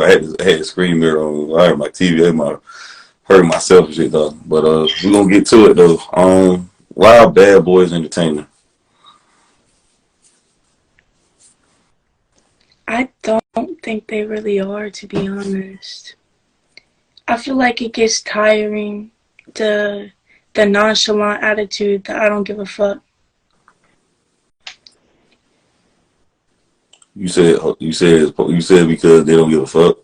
I had a screen mirror on. I heard my TV. Heard myself and shit though. But we gonna get to it though. Why are Bad Boys Entertainment? I don't think they really are, to be honest. I feel like it gets tiring, the nonchalant attitude, that I don't give a fuck. You said because they don't give a fuck.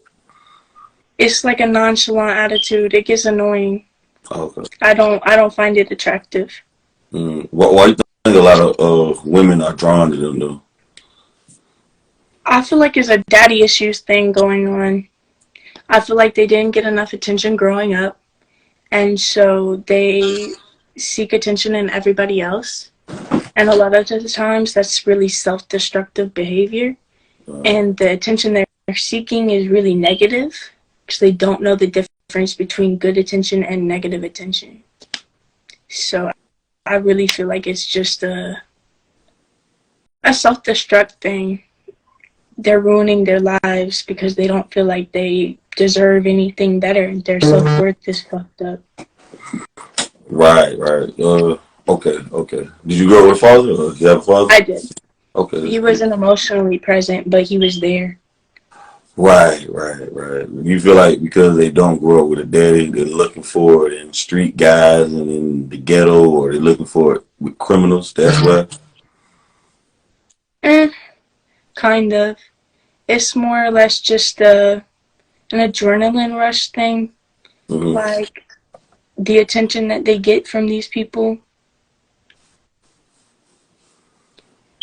It's like a nonchalant attitude. It gets annoying. Oh, okay. I don't find it attractive. Why you think a lot of women are drawn to them though? I feel like it's a daddy issues thing going on. I feel like they didn't get enough attention growing up, and so they seek attention in everybody else. And a lot of the times, that's really self-destructive behavior. And the attention they're seeking is really negative because they don't know the difference between good attention and negative attention. So I really feel like it's just a self-destruct thing. They're ruining their lives because they don't feel like they deserve anything better. Their self-worth is fucked up. Right. Okay. Did you grow up with a father, or you have a father? I did. Okay. He wasn't emotionally present, but he was there. Right. You feel like because they don't grow up with a daddy, they're looking for it in street guys and in the ghetto, or they're looking for it with criminals. That's why. Kind of. It's more or less just an adrenaline rush thing. Mm-hmm. Like the attention that they get from these people.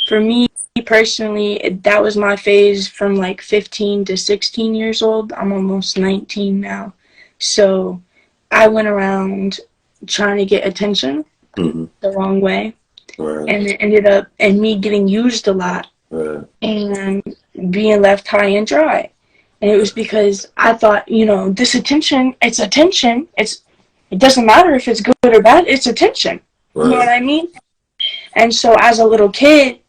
For me personally, that was my phase from like 15 to 16 years old. I'm almost 19 now. So I went around trying to get attention the wrong way. Right. And it ended up in me getting used a lot. Right. And being left high and dry. And it was because I thought, this attention, it's attention. It doesn't matter if it's good or bad, it's attention. Right. You know what I mean? And so as a little kid,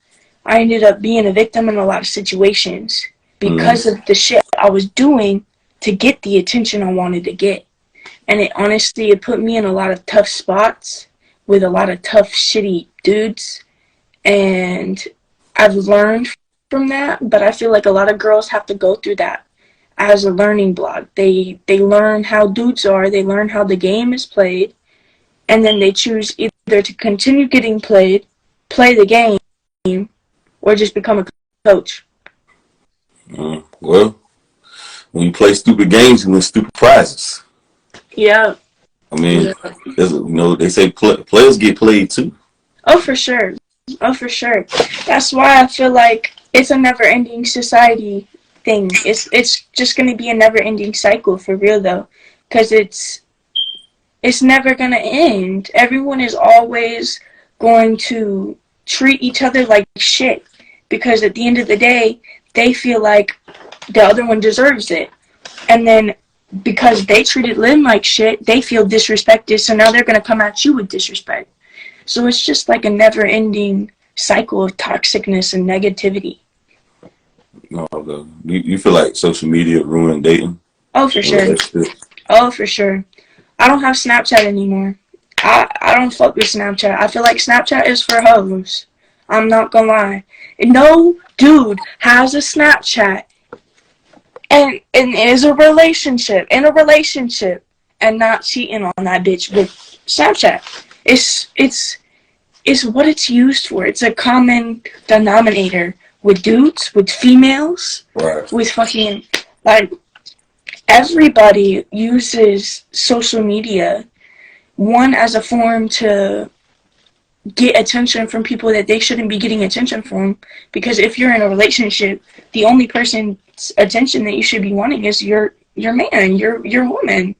I ended up being a victim in a lot of situations because of the shit I was doing to get the attention I wanted to get. And it put me in a lot of tough spots with a lot of tough, shitty dudes. And I've learned from that, but I feel like a lot of girls have to go through that as a learning block. They learn how dudes are, they learn how the game is played, and then they choose either to continue getting played, play the game, or just become a coach. Well, when you play stupid games, you win stupid prizes. Yeah. I mean, they say players get played too. Oh, for sure. That's why I feel like it's a never-ending society thing. It's just going to be a never-ending cycle for real, though, because it's never going to end. Everyone is always going to treat each other like shit because at the end of the day, they feel like the other one deserves it. And then because they treated Lynn like shit, they feel disrespected, so now they're going to come at you with disrespect. So it's just like a never-ending cycle of toxicness and negativity. No, you feel like social media ruined dating? Oh, for sure. Oh, for sure. I don't have Snapchat anymore. I don't fuck with Snapchat. I feel like Snapchat is for hoes. I'm not gonna lie. No dude has a Snapchat and is in a relationship, and not cheating on that bitch with Snapchat. It's what it's used for. It's a common denominator with dudes, with females, right, with fucking, like, everybody uses social media, one, as a form to get attention from people that they shouldn't be getting attention from, because if you're in a relationship, the only person's attention that you should be wanting is your man, your woman.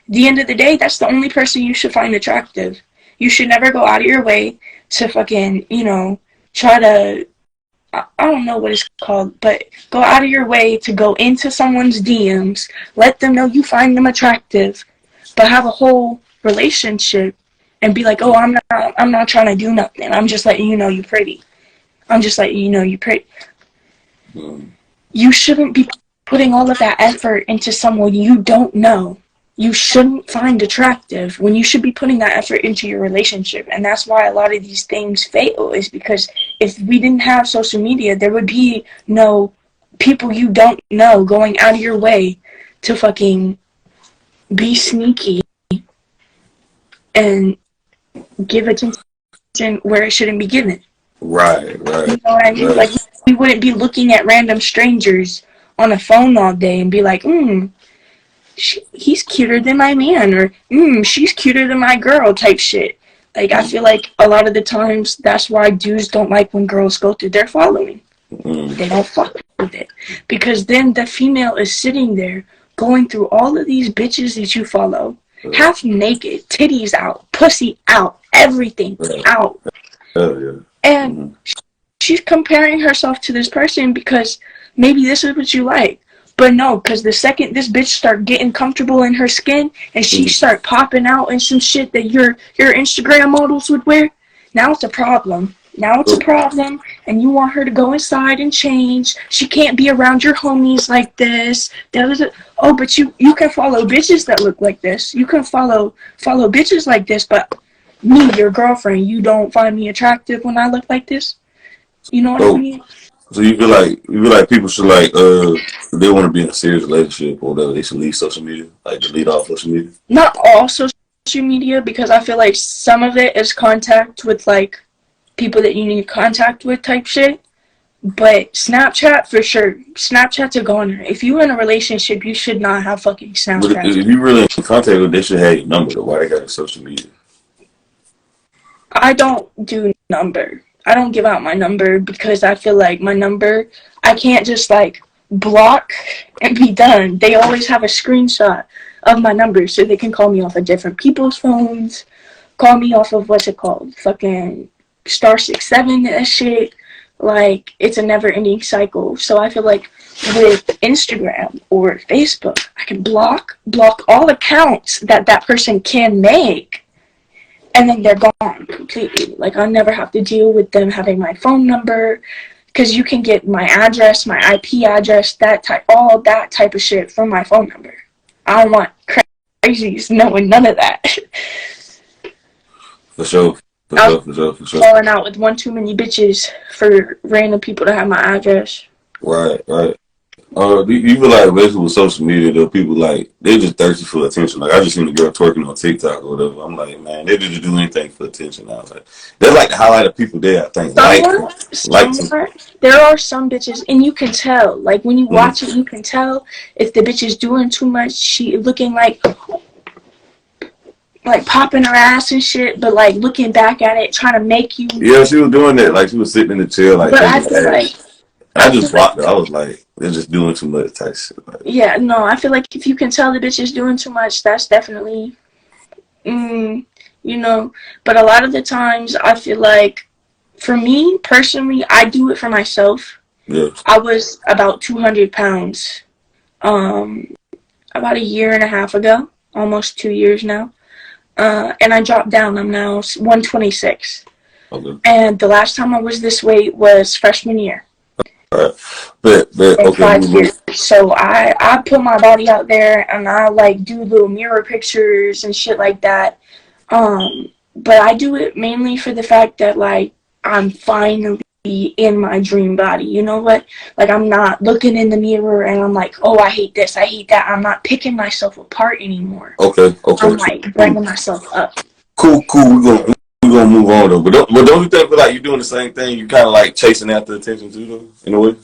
At the end of the day, that's the only person you should find attractive. You should never go out of your way to fucking, try to, I don't know what it's called, but go out of your way to go into someone's DMs, let them know you find them attractive, but have a whole relationship and be like, oh, I'm not trying to do nothing. I'm just letting you know you're pretty. I'm just letting you know you're pretty. You shouldn't be putting all of that effort into someone you don't know, you shouldn't find attractive, when you should be putting that effort into your relationship. And that's why a lot of these things fail, is because if we didn't have social media, there would be no people you don't know going out of your way to fucking be sneaky and give attention where it shouldn't be given. Right. You know what I mean? Right. Like, we wouldn't be looking at random strangers on a phone all day and be like, he's cuter than my man, or she's cuter than my girl, type shit. Like, I feel like a lot of the times that's why dudes don't like when girls go through their following. They don't fuck with it. Because then the female is sitting there going through all of these bitches that you follow, half naked, titties out, pussy out, everything out. And she's comparing herself to this person because maybe this is what you like. But no, because the second this bitch start getting comfortable in her skin and she start popping out in some shit that your Instagram models would wear, now it's a problem. And you want her to go inside and change. She can't be around your homies like this. Oh, but you can follow bitches that look like this. You can follow bitches like this, but me, your girlfriend, you don't find me attractive when I look like this? You know what I mean? So you feel like people should, like, if they want to be in a serious relationship or whatever, they should leave social media, like delete all social media? Not all social media, because I feel like some of it is contact with, like, people that you need contact with type shit. But Snapchat, for sure. Snapchat's a goner. If you're in a relationship, you should not have fucking Snapchat. But if you really in contact with, they should have your number, though. Why they got social media? I don't do number. I don't give out my number because I feel like my number, I can't just, like, block and be done. They always have a screenshot of my number so they can call me off of different people's phones, call me off of, what's it called, fucking *67, that shit. Like, it's a never-ending cycle. So I feel like with Instagram or Facebook, I can block all accounts that person can make. And then they're gone completely. Like, I'll never have to deal with them having my phone number, because you can get my address, my IP address, all that type of shit from my phone number. I don't want crazies knowing none of that. For sure. Falling out with one too many bitches for random people to have my address. Right. You feel like basically with social media, though, people, like, they just thirsty for attention. Like, I just seen a girl twerking on TikTok or whatever. I'm like, man, they just do anything for attention now. Like, they're like the highlight of people there, I think. There are some bitches, and you can tell. Like, when you watch it, you can tell if the bitch is doing too much. She looking like popping her ass and shit, but, like, looking back at it, trying to make you. Yeah, she was doing that. Like, she was sitting in the chair, like. But I feel like. I just blocked it. I was like, they're just doing too much type shit. Like, yeah, no, I feel like if you can tell the bitch is doing too much, that's definitely, you know. But a lot of the times, I feel like, for me, personally, I do it for myself. Yeah. I was about 200 pounds about a year and a half ago, almost 2 years now. And I dropped down. I'm now 126. Okay. And the last time I was this weight was freshman year. Alright. Okay. 5 years. So I put my body out there and I like do little mirror pictures and shit like that. But I do it mainly for the fact that like I'm finally in my dream body. You know what? Like I'm not looking in the mirror and I'm like, oh, I hate this, I hate that. I'm not picking myself apart anymore. Okay. I'm like bringing myself up. Cool. We're gonna move on though. But don't you think like you're doing the same thing? You kind of like chasing after attention too, though, in a way.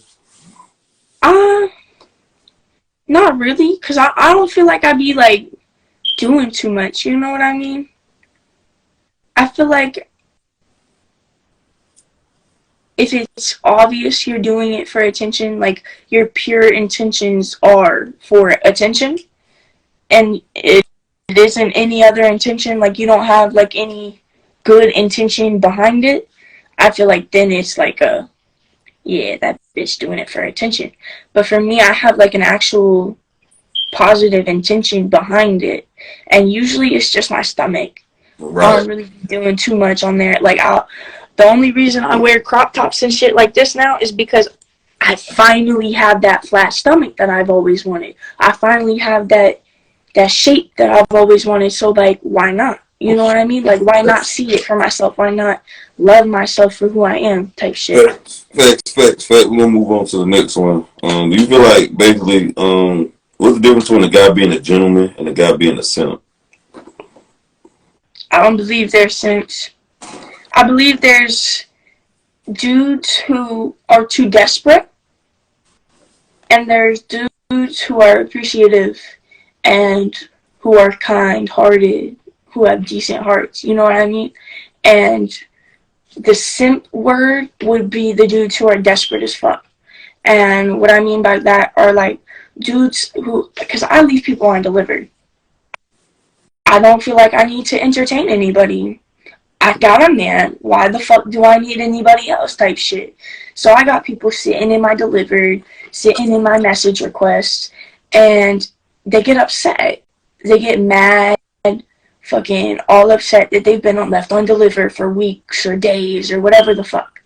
Not really, cause I don't feel like I be like doing too much. You know what I mean? I feel like if it's obvious you're doing it for attention, like your pure intentions are for attention, and it isn't any other intention, like you don't have like any good intention behind it, I feel like then it's like yeah, that bitch doing it for attention. But for me, I have like an actual positive intention behind it, and usually it's just my stomach. Right. I don't really be doing too much on there. Like the only reason I wear crop tops and shit like this now is because I I finally have that flat stomach that I've always wanted. I finally have that shape that I've always wanted. So like, why not? You know what I mean? Like, why not see it for myself? Why not love myself for who I am? Type shit. Facts. We're gonna move on to the next one. Do you feel like basically, what's the difference between a guy being a gentleman and a guy being a simp? I don't believe there's simps. I believe there's dudes who are too desperate, and there's dudes who are appreciative and who are kind-hearted, who have decent hearts. You know what I mean? And the simp word would be the dudes who are desperate as fuck. And what I mean by that are like dudes who, because I leave people undelivered. I don't feel like I need to entertain anybody. I got a man. Why the fuck do I need anybody else type shit? So I got people sitting in my delivered, sitting in my message requests, and they get upset. They get mad, fucking all upset that they've been left undelivered for weeks or days or whatever the fuck.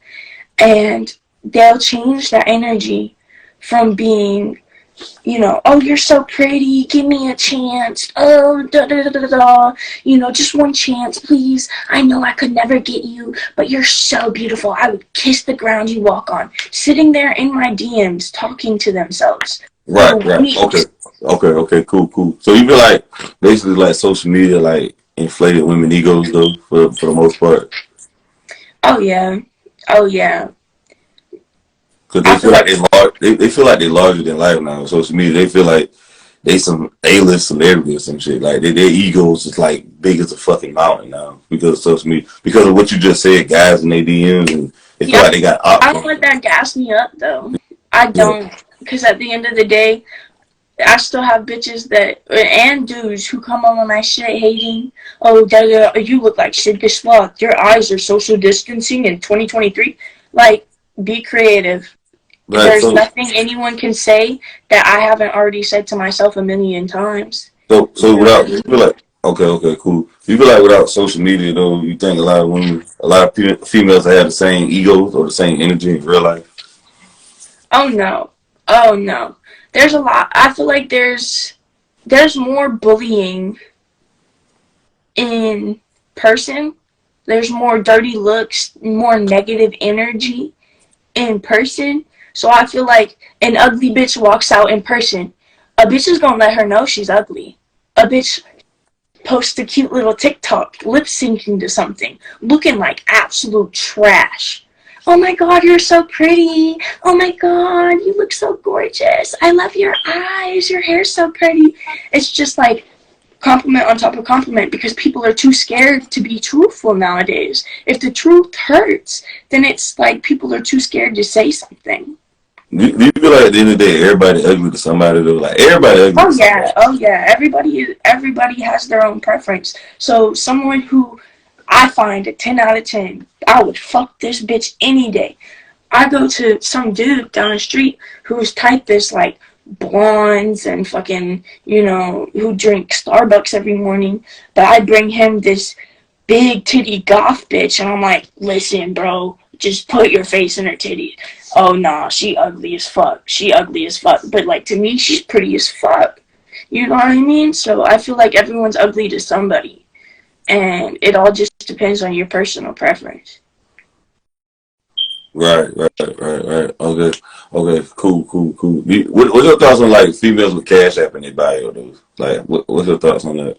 And they'll change that energy from being, you know, oh, you're so pretty, give me a chance, oh, da-da-da-da-da, you know, just one chance, please, I know I could never get you, but you're so beautiful, I would kiss the ground you walk on, sitting there in my DMs, talking to themselves. Right, okay, cool. So you feel like, basically, like, social media, like, inflated women egos, though, for the most part? Oh, yeah. Because they feel like they feel like they're larger than life now on social media. They feel like they some A-list celebrity or some shit. Like their egos is like big as a fucking mountain now because of social media. Because of what you just said, guys in their DMs, and they feel like they got options. I don't let that gas me up though. I don't, because at the end of the day, I still have bitches and dudes who come on my shit hating. Oh, you look like Sid Sloth. Your eyes are social distancing in 2023. Like, be creative. Right, there's nothing anyone can say that I haven't already said to myself a million times. So without, you feel like, okay, cool. You feel like without social media, though, you think a lot of females have the same egos or the same energy in real life? Oh no. There's a lot. I feel like there's more bullying in person. There's more dirty looks, more negative energy in person. So I feel like an ugly bitch walks out in person, a bitch is gonna let her know she's ugly. A bitch posts a cute little TikTok lip syncing to something, looking like absolute trash. Oh my god, you're so pretty. Oh my god, you look so gorgeous. I love your eyes. Your hair's so pretty. It's just like compliment on top of compliment because people are too scared to be truthful nowadays. If the truth hurts, then it's like people are too scared to say something. Do you feel like at the end of the day, everybody ugly to somebody though? Like everybody ugly. Oh yeah. Everybody has their own preference. So someone who I find a 10 out of 10, I would fuck this bitch any day. I go to some dude down the street whose type is like blondes and fucking, you know, who drink Starbucks every morning, but I bring him this big titty goth bitch and I'm like, listen bro, just put your face in her titty. Oh nah, she ugly as fuck. But like to me, she's pretty as fuck. You know what I mean? So I feel like everyone's ugly to somebody. And it all just depends on your personal preference. Right. Okay, cool. What's your thoughts on like females with Cash App in their bio, though? Like, what's your thoughts on that?